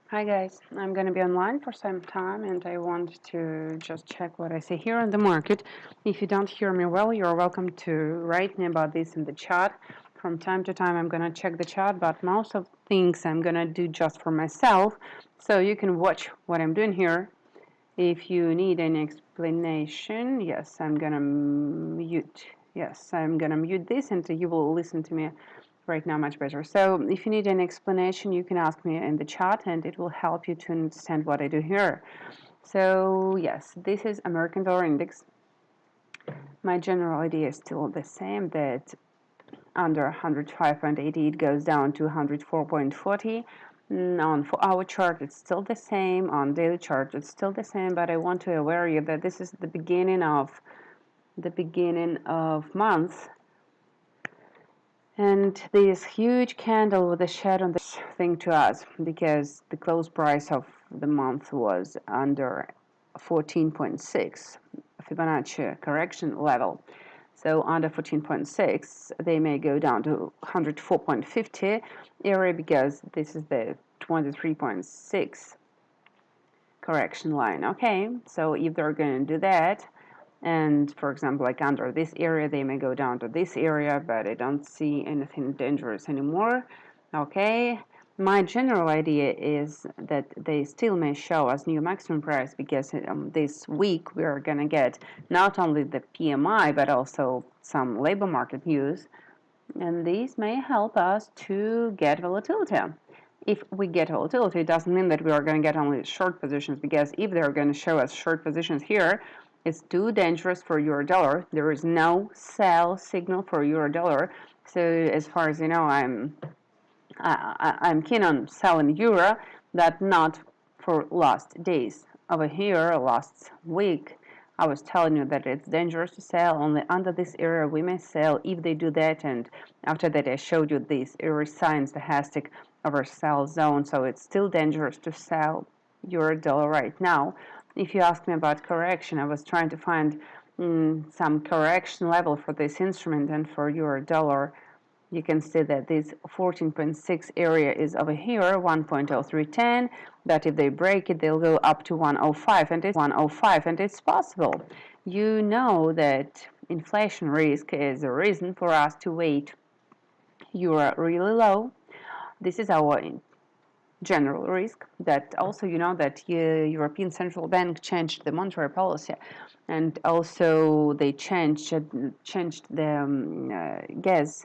Hi guys, I'm going to be online for some time and I want to just check what I see here on the market. If you don't hear me well, you're welcome to write me about this in the chat. From time to time I'm going to check the chat, but most of the things I'm going to do just for myself, so you can watch what I'm doing here. If you need any explanation, yes, I'm going to mute. Yes, I'm going to mute this and you will listen to me right now much better. So if you need an explanation, you can ask me in the chat and it will help you to understand what I do here. So yes, this is American dollar index. My general idea is still the same, that under 105.80 it goes down to 104.40. On 4-hour chart it's still the same, on daily chart it's still the same, but I want to aware you that this is the beginning of month. And this huge candle with a shadow on this thing to us, because the close price of the month was under 14.6 Fibonacci correction level. So under 14.6, they may go down to 104.50 area, because this is the 23.6 correction line. Okay, so if they're going to do that, and for example, like under this area, they may go down to this area, but I don't see anything dangerous anymore. Okay, my general idea is that they still may show us new maximum price, because this week we are going to get not only the PMI, but also some labor market news, and these may help us to get volatility. If we get volatility, it doesn't mean that we are going to get only short positions, because if they're going to show us short positions here, it's too dangerous for euro dollar. There is no sell signal for euro dollar. So as far as you know, I'm keen on selling euro, but not for last days. Over here, last week, I was telling you that it's dangerous to sell. Only under this area we may sell if they do that. And after that, I showed you this euro sign, stochastic oversell zone. So it's still dangerous to sell euro dollar right now. If you ask me about correction, I was trying to find some correction level for this instrument, and for euro dollar, you can see that this 14.6 area is over here, 1.0310, but if they break it, they'll go up to 105, and it's possible. You know that inflation risk is a reason for us to wait euro really low. This is our general risk. That also, you know, that European Central Bank changed the monetary policy, and also they changed the gas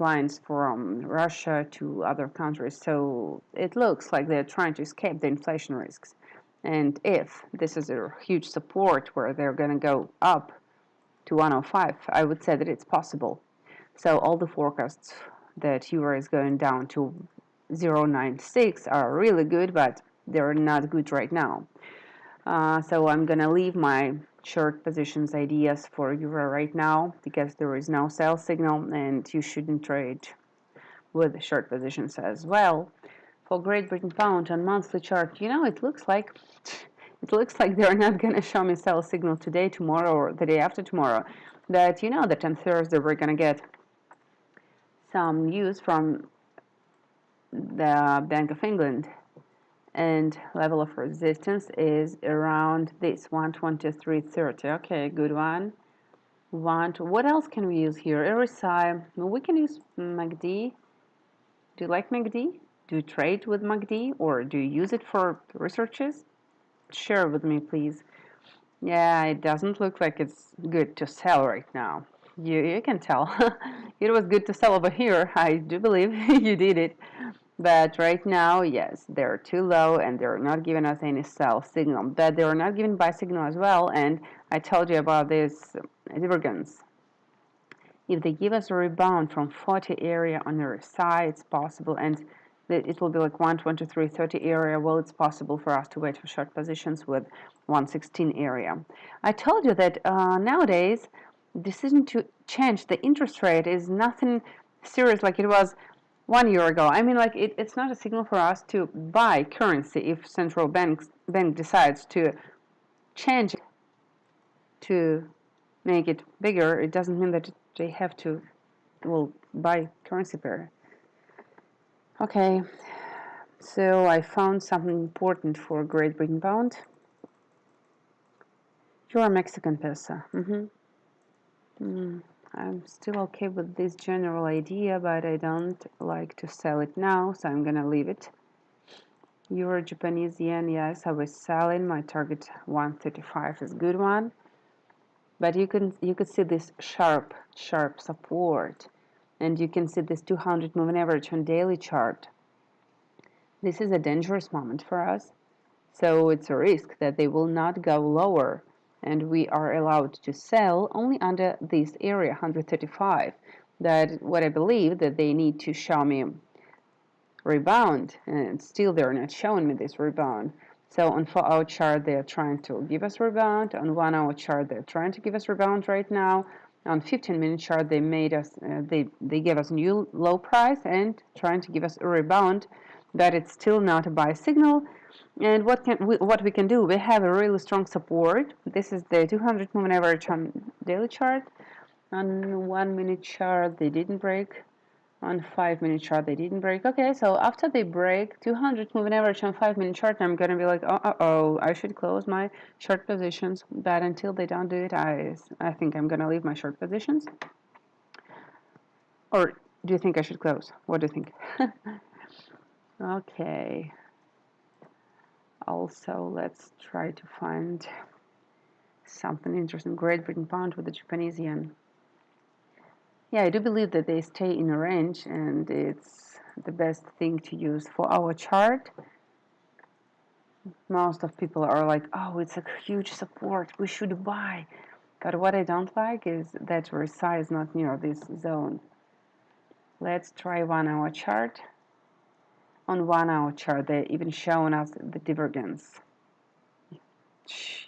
lines from Russia to other countries. So it looks like they're trying to escape the inflation risks. And if this is a huge support where they're going to go up to 105, I would say that it's possible. So all the forecasts that euro is going down to 0.96 are really good, but they're not good right now. So I'm going to leave my short positions ideas for euro right now, because there is no sell signal and you shouldn't trade with short positions as well. For Great Britain pound on monthly chart, you know, it looks like they're not going to show me sell signal today, tomorrow, or the day after tomorrow. But you know that on Thursday we're going to get some news from the Bank of England, and level of resistance is around this 123.30. Okay, good one. What else can we use here? RSI. We can use MACD. Do you like MACD? Do you trade with MACD, or do you use it for researches? Share with me, please. Yeah, it doesn't look like it's good to sell right now. You can tell. It was good to sell over here. I do believe you did it. But right now, yes, they're too low and they're not giving us any sell signal. But they are not giving buy signal as well. And I told you about this divergence. If they give us a rebound from 40 area on their side, it's possible, and it will be like 123.30 area. Well, it's possible for us to wait for short positions with 116 area. I told you that nowadays, decision to change the interest rate is nothing serious like it was 1 year ago. I mean, like it's not a signal for us to buy currency if central bank decides to change it to make it bigger. It doesn't mean that they have to will buy currency pair. Okay, so I found something important for Great Britain pound. Your Mexican peso. I'm still okay with this general idea, but I don't like to sell it now, so I'm gonna leave it. Euro Japanese yen, yes, I was selling. My target 135 is a good one. But you could see this sharp support, and you can see this 200 moving average on daily chart. This is a dangerous moment for us, so it's a risk that they will not go lower, and we are allowed to sell only under this area 135. That what I believe that they need to show me rebound, and still they're not showing me this rebound. So on 4-hour chart, they are trying to give us rebound. On 1-hour chart, they're trying to give us rebound right now. On 15-minute chart, they made us, they gave us new low price and trying to give us a rebound, but it's still not a buy signal. And what we can do? We have a really strong support. This is the 200 moving average on daily chart. On 1-minute chart, they didn't break. On 5-minute chart, they didn't break. Okay, so after they break 200 moving average on 5-minute chart, I'm gonna be like, oh, I should close my short positions. But until they don't do it, I think I'm gonna leave my short positions. Or do you think I should close? What do you think? Okay. Also, let's try to find something interesting. Great Britain pound with the Japanese yen. Yeah, I do believe that they stay in a range, and it's the best thing to use for our chart. Most of people are like, oh, it's a huge support, we should buy. But what I don't like is that RSI is not near this zone. Let's try 1-hour chart. On 1-hour chart, they're even showing us the divergence.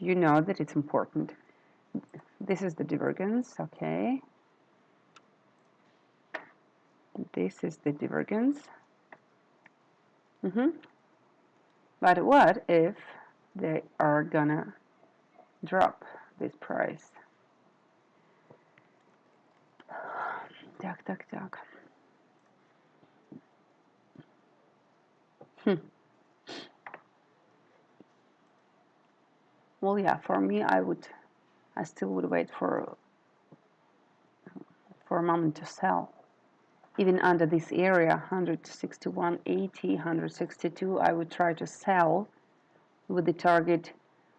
You know that it's important. This is the divergence, okay. This is the divergence. But what if they are gonna drop this price? Так. Well, yeah, for me, I still would wait for a moment to sell. Even under this area, 161.80, 162, I would try to sell with the target,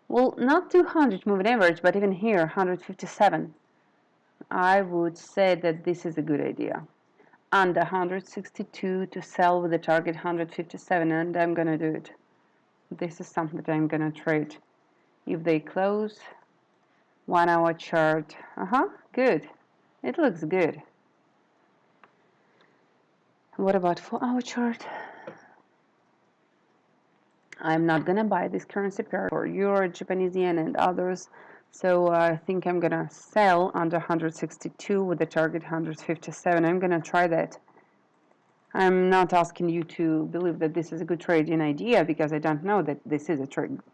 well, not 200 moving average, but even here, 157. I would say that this is a good idea. Under 162 to sell with the target 157, and I'm gonna do it. This is something that I'm gonna trade. If they close, 1-hour chart, good. It looks good. What about 4-hour chart? I'm not gonna buy this currency pair for Euro, Japanese yen, and others. So I think I'm gonna sell under 162 with the target 157. I'm gonna try that. I'm not asking you to believe that this is a good trading idea, because I don't know that this is a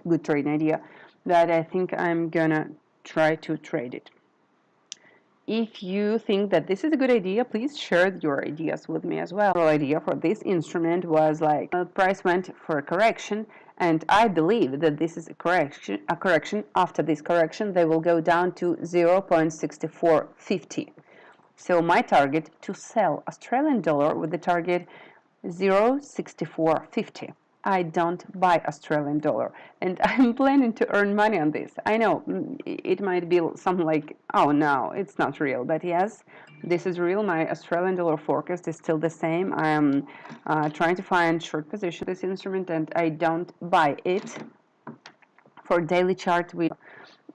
good trading idea, but I think I'm gonna try to trade it. If you think that this is a good idea, please share your ideas with me as well. The idea for this instrument was like, the price went for a correction, and I believe that this is a correction. After this correction, they will go down to 0.6450. So my target to sell Australian dollar with the target 0.6450. I don't buy Australian dollar, and I'm planning to earn money on this. I know it might be something like, oh no, it's not real, but yes, this is real. My Australian dollar forecast is still the same. I am trying to find short position this instrument, and I don't buy it. For daily chart,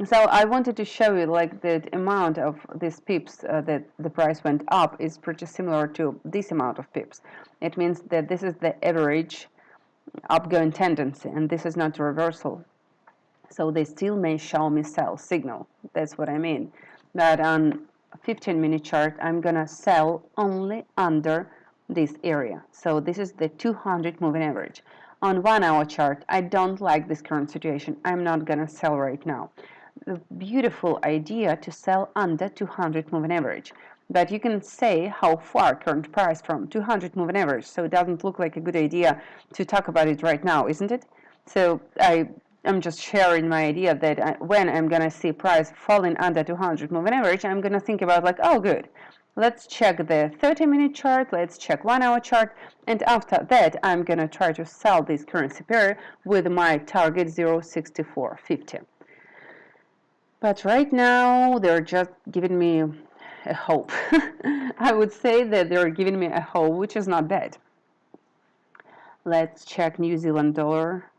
so I wanted to show you like the amount of these pips that the price went up is pretty similar to this amount of pips. It means that this is the average upgoing tendency, and this is not a reversal. So they still may show me sell signal. That's what I mean. But on 15-minute chart, I'm gonna sell only under this area. So this is the 200 moving average. On 1-hour chart, I don't like this current situation. I'm not gonna sell right now. The beautiful idea to sell under 200 moving average. but you can say how far current price from 200 moving average. So it doesn't look like a good idea to talk about it right now, isn't it? So I'm just sharing my idea that when I'm going to see price falling under 200 moving average, I'm going to think about like, oh, good. Let's check the 30-minute chart, let's check 1-hour chart, and after that, I'm going to try to sell this currency pair with my target 0.6450. But right now, they're just giving me a hope. I would say that they're giving me a hope, which is not bad. Let's check New Zealand dollar.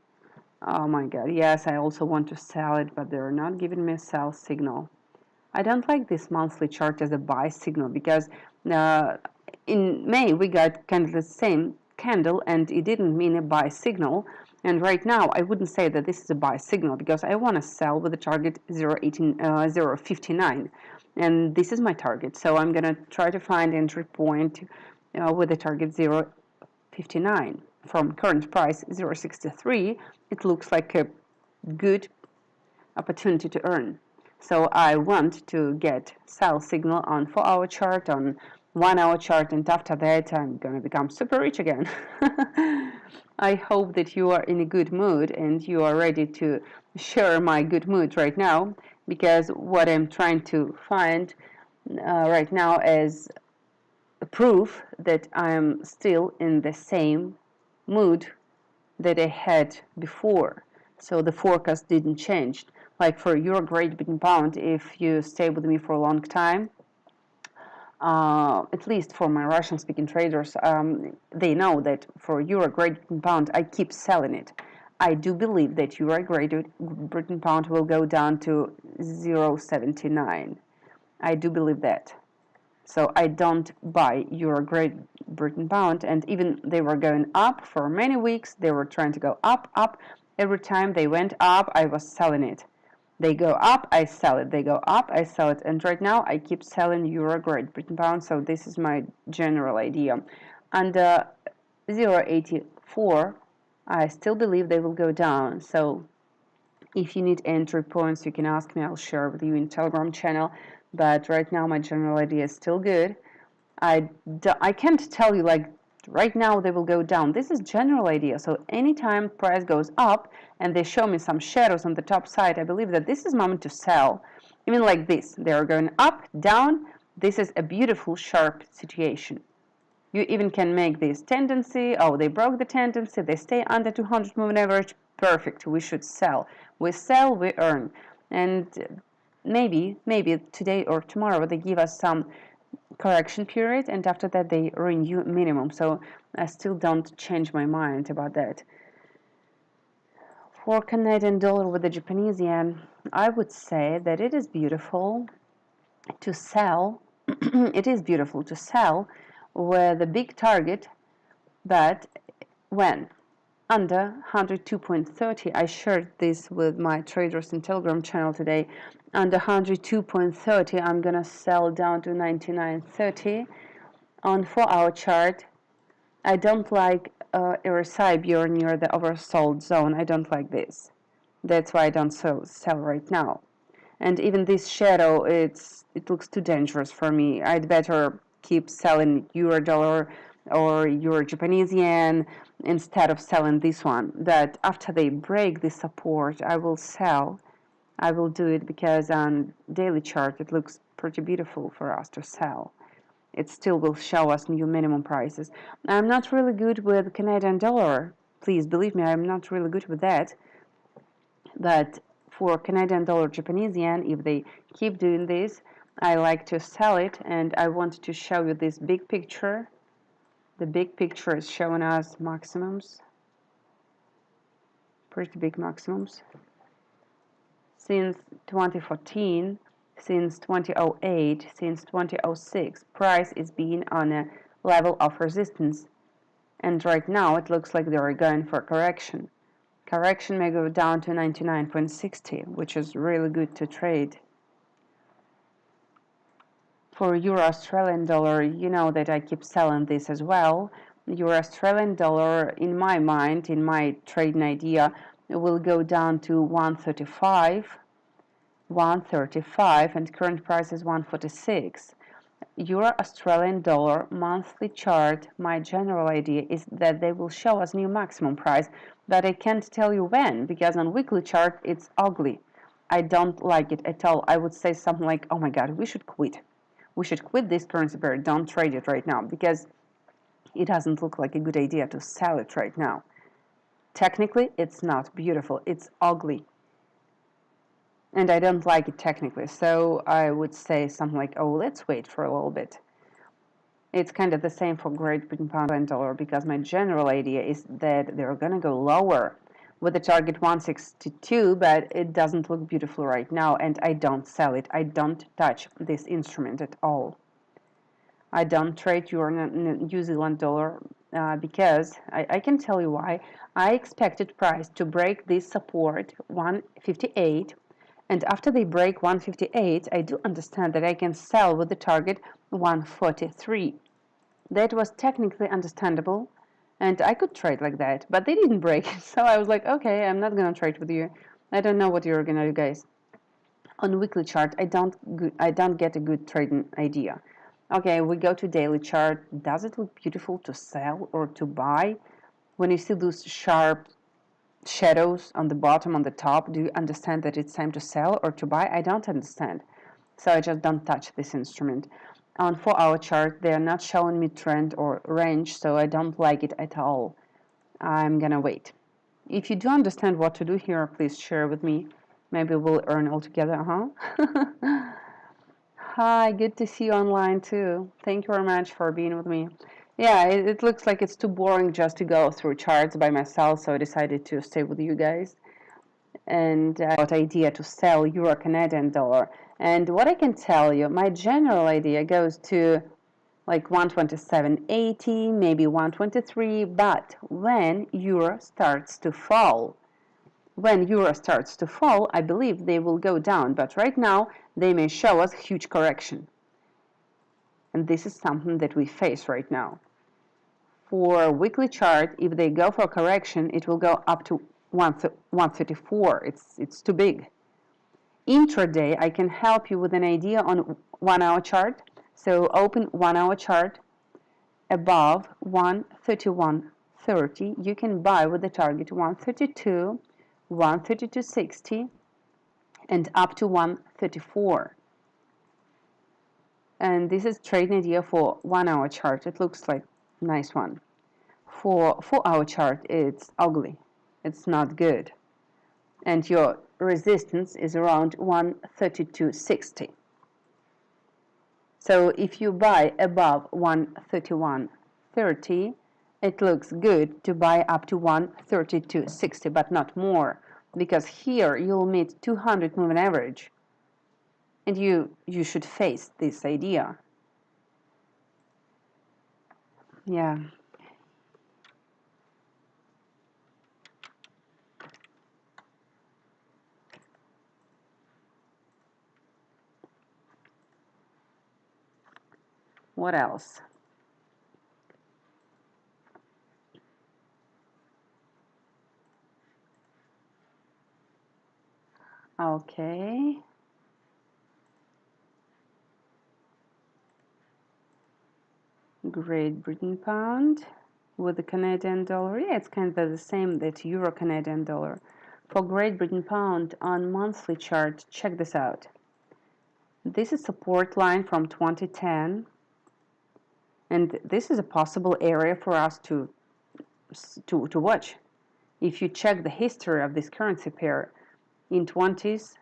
Oh my god, yes, I also want to sell it, but they're not giving me a sell signal. I don't like this monthly chart as a buy signal because in May we got kind of the same candle and it didn't mean a buy signal. And right now I wouldn't say that this is a buy signal because I want to sell with the target 0.59. And this is my target. So I'm going to try to find entry point with the target 0.59. From current price 0.63, it looks like a good opportunity to earn. So I want to get sell signal on 4-hour chart, on 1-hour chart, and after that I'm going to become super rich again. I hope that you are in a good mood and you are ready to share my good mood right now, because what I'm trying to find right now is a proof that I'm still in the same mood that I had before. So the forecast didn't change. Like for Euro, Great Britain pound, if you stay with me for a long time, at least for my Russian-speaking traders, they know that for Euro, Great Britain pound, I keep selling it. I do believe that Euro, Great Britain pound will go down to 0.79. I do believe that. So I don't buy Euro, Great Britain pound, and even they were going up for many weeks. They were trying to go up, up. Every time they went up, I was selling it. They go up, I sell it. They go up, I sell it. And right now, I keep selling Euro, Great Britain pound. So this is my general idea. Under 0.84, I still believe they will go down. So if you need entry points, you can ask me. I'll share with you in Telegram channel. But right now, my general idea is still good. I can't tell you like right now they will go down. This is general idea. So anytime price goes up and they show me some shadows on the top side, I believe that this is moment to sell. Even like this, they are going up, down. This is a beautiful, sharp situation. You even can make this tendency. Oh, they broke the tendency. They stay under 200 moving average. Perfect. We should sell. We sell, we earn. And maybe today or tomorrow they give us some correction period, and after that they renew minimum. So I still don't change my mind about that. For Canadian dollar with the Japanese yen, I would say that it is beautiful to sell. It is beautiful to sell with a big target, but when under 102.30, I shared this with my traders in Telegram channel today. Under 102.30, I'm gonna sell down to 99.30 on 4-hour chart. I don't like RSI near the oversold zone. I don't like this. That's why I don't sell right now. And even this shadow, it looks too dangerous for me. I'd better keep selling Euro dollar or Euro Japanese yen instead of selling this one. But after they break the support, I will sell. I will do it because on daily chart it looks pretty beautiful for us to sell. It still will show us new minimum prices. I'm not really good with Canadian dollar. Please believe me, I'm not really good with that. But for Canadian dollar, Japanese yen, if they keep doing this, I like to sell it, and I want to show you this big picture. The big picture is showing us maximums, pretty big maximums. Since 2014, since 2008, since 2006, price is being on a level of resistance. And right now it looks like they are going for correction. Correction may go down to 99.60, which is really good to trade. For Euro Australian dollar, you know that I keep selling this as well. Euro Australian dollar, in my mind, in my trading idea, it will go down to 135, and current price is 146. Euro Australian dollar monthly chart, my general idea is that they will show us new maximum price, but I can't tell you when, because on weekly chart it's ugly. I don't like it at all. I would say something like, oh my god, we should quit. We should quit this currency pair. Don't trade it right now, because it doesn't look like a good idea to sell it right now. Technically, it's not beautiful. It's ugly. And I don't like it technically. So I would say something like, oh, let's wait for a little bit. It's kind of the same for Great Britain pound and dollar, because my general idea is that they're going to go lower with the target 162, but it doesn't look beautiful right now, and I don't sell it. I don't touch this instrument at all. I don't trade Euro New Zealand dollar because I can tell you why. I expected price to break this support 158, and after they break 158, I do understand that I can sell with the target 143. That was technically understandable, and I could trade like that, but they didn't break. So I was like, okay, I'm not gonna trade with you. I don't know what you're gonna do, guys. On weekly chart, I don't get a good trading idea. Okay, we go to daily chart. Does it look beautiful to sell or to buy? When you see those sharp shadows on the bottom, on the top, do you understand that it's time to sell or to buy? I don't understand. So I just don't touch this instrument. On 4-hour chart, they are not showing me trend or range, so I don't like it at all. I'm gonna wait. If you do understand what to do here, please share with me. Maybe we'll earn all together, huh? Hi, good to see you online too. Thank you very much for being with me. Yeah, it looks like it's too boring just to go through charts by myself, so I decided to stay with you guys. And what idea to sell Euro Canadian dollar. And what I can tell you, my general idea goes to like 127.80, maybe 123, but when Euro starts to fall, I believe they will go down, but right now they may show us huge correction. And this is something that we face right now. For a weekly chart, if they go for correction, it will go up to 134. It's too big. Intraday, I can help you with an idea on 1-hour chart. So open 1-hour chart above 131.30. You can buy with the target 132, 132.60, and up to 134. And this is trading idea for 1-hour chart. It looks like a nice one. For 4-hour chart, it's ugly. It's not good. And your resistance is around 132.60. So if you buy above 131.30, it looks good to buy up to 132.60, but not more, because here you'll meet 200 moving average, and you should face this idea. Yeah. What else? Okay. Great Britain pound with the Canadian dollar. Yeah, it's kind of the same that Euro Canadian dollar. For Great Britain pound on monthly chart, check this out. This is support line from 2010, and this is a possible area for us to watch. If you check the history of this currency pair, in 20s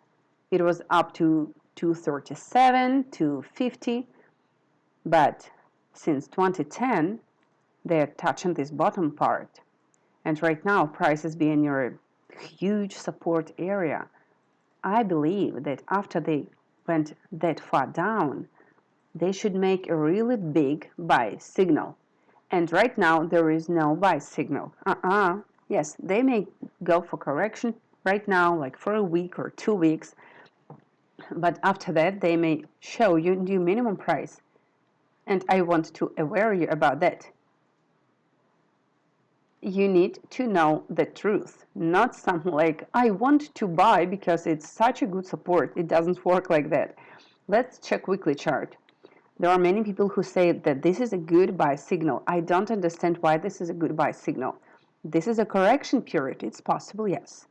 it was up to 237, 250, but since 2010 they're touching this bottom part, and right now prices being near a huge support area. I believe that after they went that far down, they should make a really big buy signal. And right now there is no buy signal. Yes, they may go for correction right now, like for a week or 2 weeks, but after that they may show you new minimum price. And I want to aware you about that. You need to know the truth, not something like, I want to buy because it's such a good support. It doesn't work like that. Let's check weekly chart. There are many people who say that this is a good buy signal. I don't understand why this is a good buy signal. This is a correction period. It's possible, yes.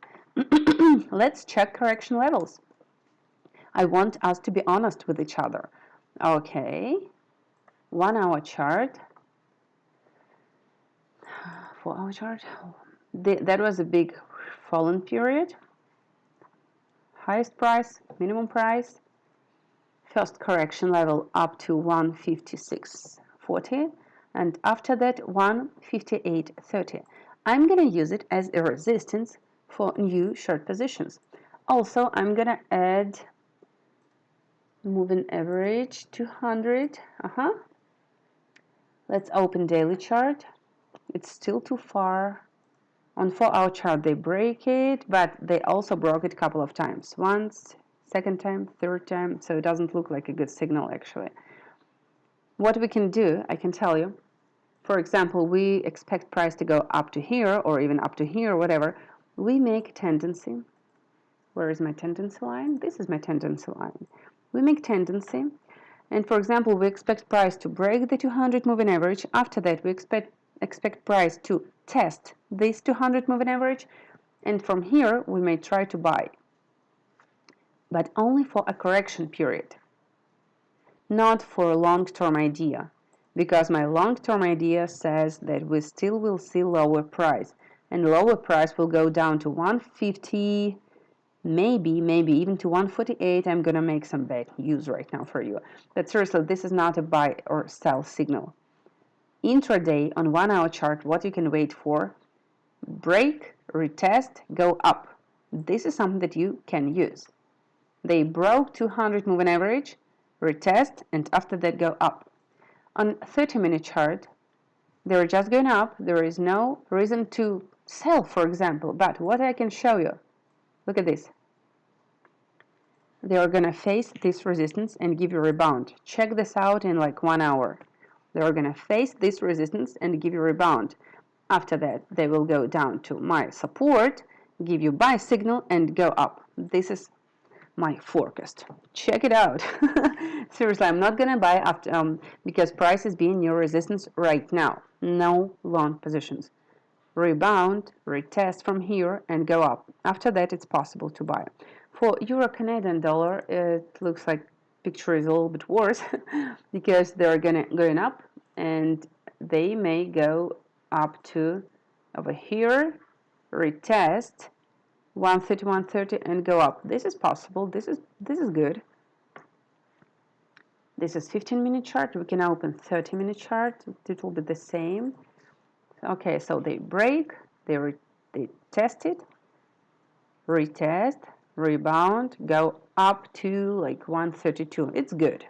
Let's check correction levels. I want us to be honest with each other. Okay, 1 hour chart, 4 hour chart. That was a big fallen period. Highest price, minimum price. First correction level up to 156.40 and after that 158.30. I'm going to use it as a resistance for new short positions. Also, I'm going to add moving average 200. Let's open daily chart. It's still too far. On 4 hour chart they break it, but they also broke it a couple of times. Once, second time, third time, so it doesn't look like a good signal actually. What we can do, I can tell you. For example, we expect price to go up to here or even up to here, whatever. We make tendency. Where is my tendency line? This is my tendency line. We make tendency, and for example, we expect price to break the 200 moving average. After that, we expect price to test this 200 moving average, and from here we may try to buy, but only for a correction period, not for a long-term idea, because my long-term idea says that we still will see lower price, and lower price will go down to 150, maybe even to 148. I'm gonna make some bad news right now for you, but seriously, this is not a buy or sell signal. Intraday on 1 hour chart, what you can wait for: break, retest, go up. This is something that you can use. They broke 200 moving average, retest, and after that go up. On 30-minute chart, they're just going up. There is no reason to sell, for example, but what I can show you, look at this. They are going to face this resistance and give you a rebound. Check this out in like 1 hour. They are going to face this resistance and give you a rebound. After that, they will go down to my support, give you buy signal, and go up. This is my forecast. Check it out. Seriously, I'm not going to buy after because price is being near resistance right now. No long positions. Rebound, retest from here, and go up. After that, it's possible to buy. For Euro Canadian dollar, it looks like picture is a little bit worse because they're going up, and they may go up to over here, retest 130 and go up. This is possible. This is good. This is 15-minute chart. We can open 30-minute chart. It will be the same. Okay, so they break, they test it, retest, rebound, go up to like 132. It's good.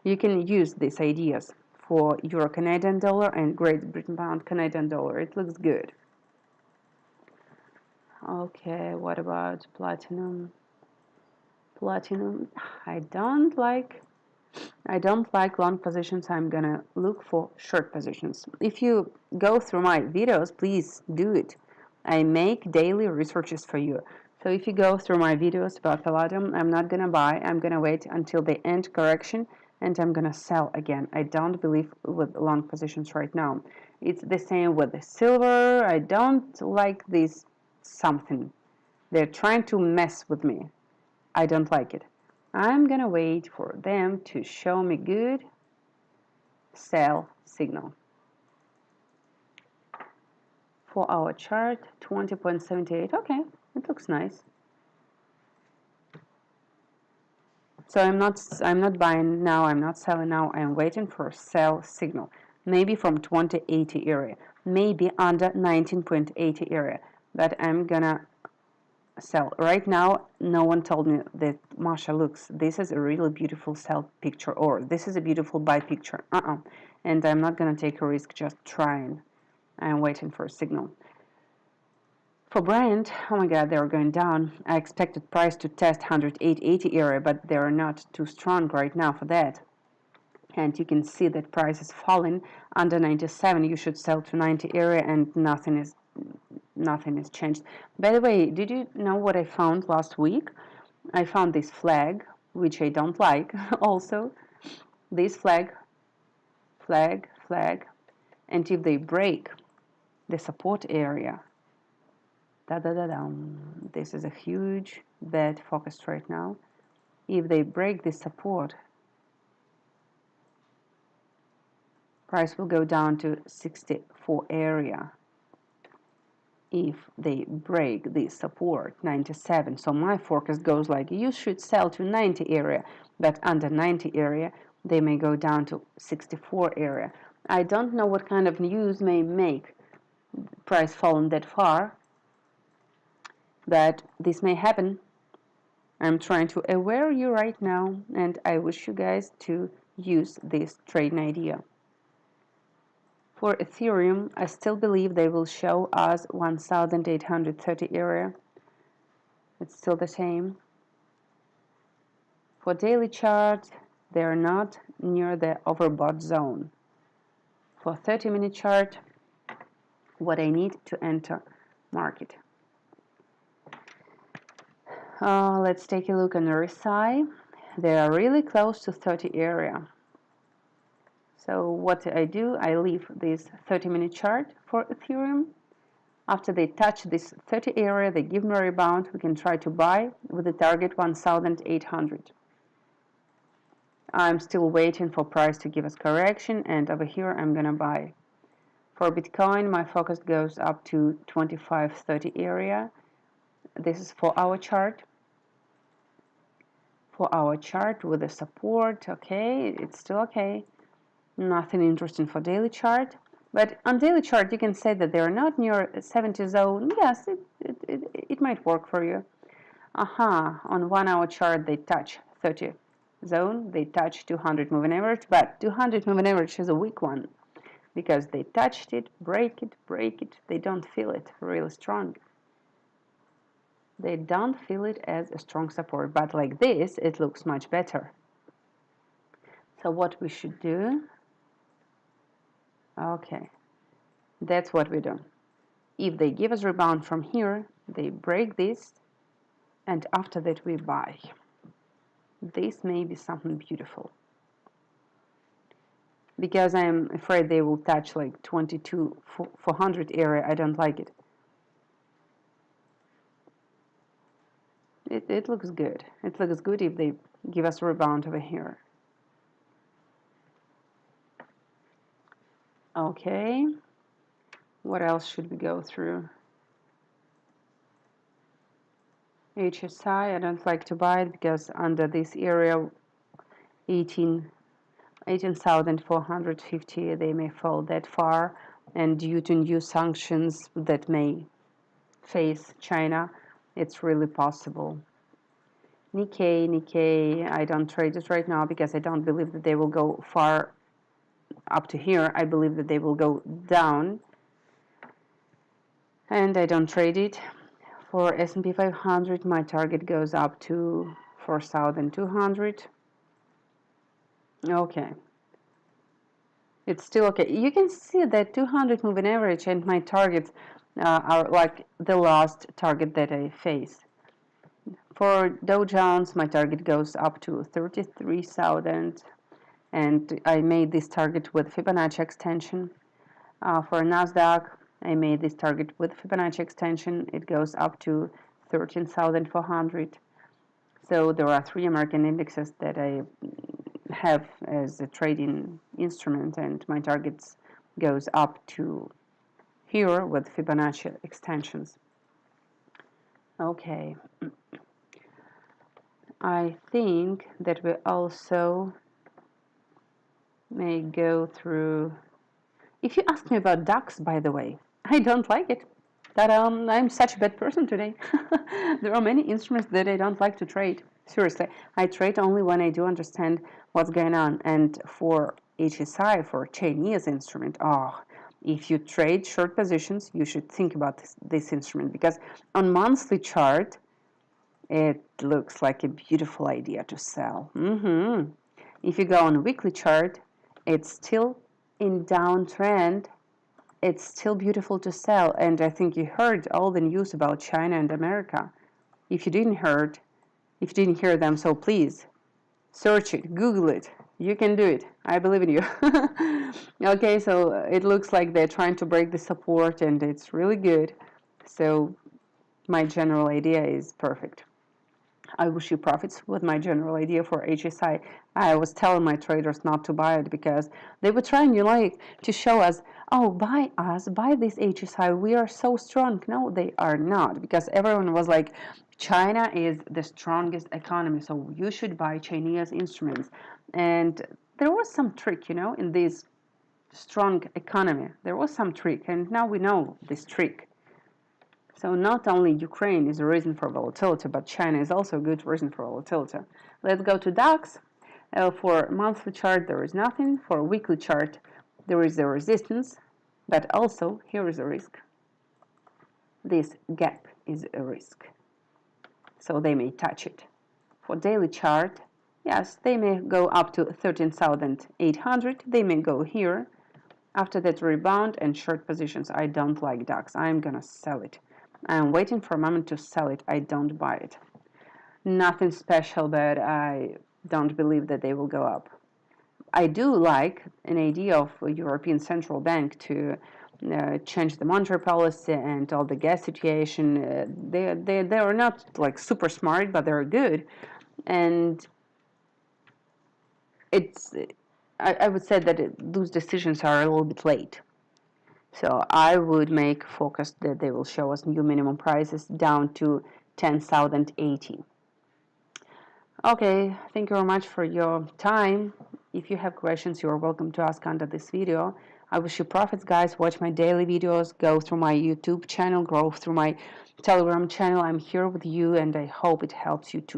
You can use these ideas for Euro Canadian dollar and Great Britain pound Canadian dollar. It looks good. Okay, what about platinum? Platinum, I don't like long positions. I'm gonna look for short positions. If you go through my videos, please do it. I make daily researches for you. So if you go through my videos about palladium, I'm not gonna buy. I'm gonna wait until the end correction, and I'm gonna sell again. I don't believe with long positions right now. It's the same with the silver. I don't like this something. They're trying to mess with me. I don't like it. I'm gonna wait for them to show me good sell signal. 4 hour chart, 20.78. Okay, it looks nice. So I'm not buying now, I'm not selling now, I'm waiting for sell signal. Maybe from 2080 area, maybe under 19.80 area, but I'm gonna sell. Right now, no one told me that, Masha, looks, this is a really beautiful sell picture, or this is a beautiful buy picture. And I'm not going to take a risk just trying. I'm waiting for a signal. For Brent, oh my god, they're going down. I expected price to test 108.80 area, but they're not too strong right now for that. And you can see that price is falling under 97. You should sell to 90 area, and nothing is changed. By the way, did you know what I found last week? I found this flag, which I don't like also. this flag, flag, and if they break the support area, this is a huge bet focused right now. If they break this support, price will go down to 64 area. If they break this support, 97, so my forecast goes like you should sell to 90 area, but under 90 area they may go down to 64 area. I don't know what kind of news may make price fallen that far, but this may happen. I'm trying to aware you right now, and I wish you guys to use this trading idea. For Ethereum, I still believe they will show us 1830 area. It's still the same. For daily chart, they are not near the overbought zone. For 30-minute chart, what I need to enter market. Let's take a look on RSI. They are really close to 30 area. So what I do, I leave this 30-minute chart for Ethereum. After they touch this 30 area, they give me a rebound. We can try to buy with the target 1800. I'm still waiting for price to give us correction, and over here I'm gonna buy. For Bitcoin, my focus goes up to 2530 area. This is for our chart. For our chart with the support, okay, it's still okay. Nothing interesting for daily chart. But on daily chart, you can say that they are not near 70 zone. Yes, it might work for you. On 1 hour chart, they touch 30 zone. They touch 200 moving average, but 200 moving average is a weak one because they touched it, break it. They don't feel it really strong. They don't feel it as a strong support, but like this, it looks much better. So what we should do, okay, that's what we do. If they give us rebound from here, they break this, and after that we buy. This may be something beautiful. Because I'm afraid they will touch like 22,400 area, I don't like it. It looks good. It looks good if they give us a rebound over here. Okay. What else should we go through? HSI, I don't like to buy it because under this area, 18,450, they may fall that far. And due to new sanctions that may face China, it's really possible. Nikkei, I don't trade it right now because I don't believe that they will go far up to here. I believe that they will go down, and I don't trade it. For S&P 500, my target goes up to 4,200. Okay. It's still okay. You can see that 200 moving average and my targets are like the last target that I face. For Dow Jones, my target goes up to 33,000, and I made this target with Fibonacci extension. For Nasdaq, I made this target with Fibonacci extension. It goes up to 13,400. So there are 3 American indexes that I have as a trading instrument, and my targets goes up to here with Fibonacci extensions. Okay. I think that we also may go through. If you ask me about DAX, by the way, I don't like it. That I'm such a bad person today. There are many instruments that I don't like to trade. Seriously, I trade only when I do understand what's going on. And for HSI, for Chinese instrument, if you trade short positions, you should think about this instrument, because on monthly chart, it looks like a beautiful idea to sell. If you go on weekly chart, it's still in downtrend. It's still beautiful to sell. And I think you heard all the news about China and America. If you didn't hear them, so please search it, Google it. You can do it. I believe in you. Okay, so it looks like they're trying to break the support, and it's really good. So my general idea is perfect. I wish you profits with my general idea for HSI. I was telling my traders not to buy it because they were trying, to show us, oh, buy us, buy this HSI. We are so strong. No, they are not, because everyone was like, China is the strongest economy, so you should buy Chinese instruments. And there was some trick, in this strong economy. There was some trick, and now we know this trick. So not only Ukraine is a reason for volatility, but China is also a good reason for volatility. Let's go to DAX. For monthly chart, there is nothing. For a weekly chart, there is the resistance, but also here is a risk. This gap is a risk, so they may touch it. For daily chart, yes, they may go up to 13,800. They may go here. After that rebound and short positions, I don't like DAX. I'm gonna sell it. I'm waiting for a moment to sell it. I don't buy it. Nothing special, but I don't believe that they will go up. I do like an idea of a European Central Bank to change the monetary policy and all the gas situation. They are not like super smart, but they're good. And it's I would say that those decisions are a little bit late. So I would make focus that they will show us new minimum prices down to 10,080. Okay, thank you very much for your time. If you have questions, you are welcome to ask under this video. I wish you profits, guys. Watch my daily videos, go through my YouTube channel, go through my Telegram channel. I'm here with you, and I hope it helps you too.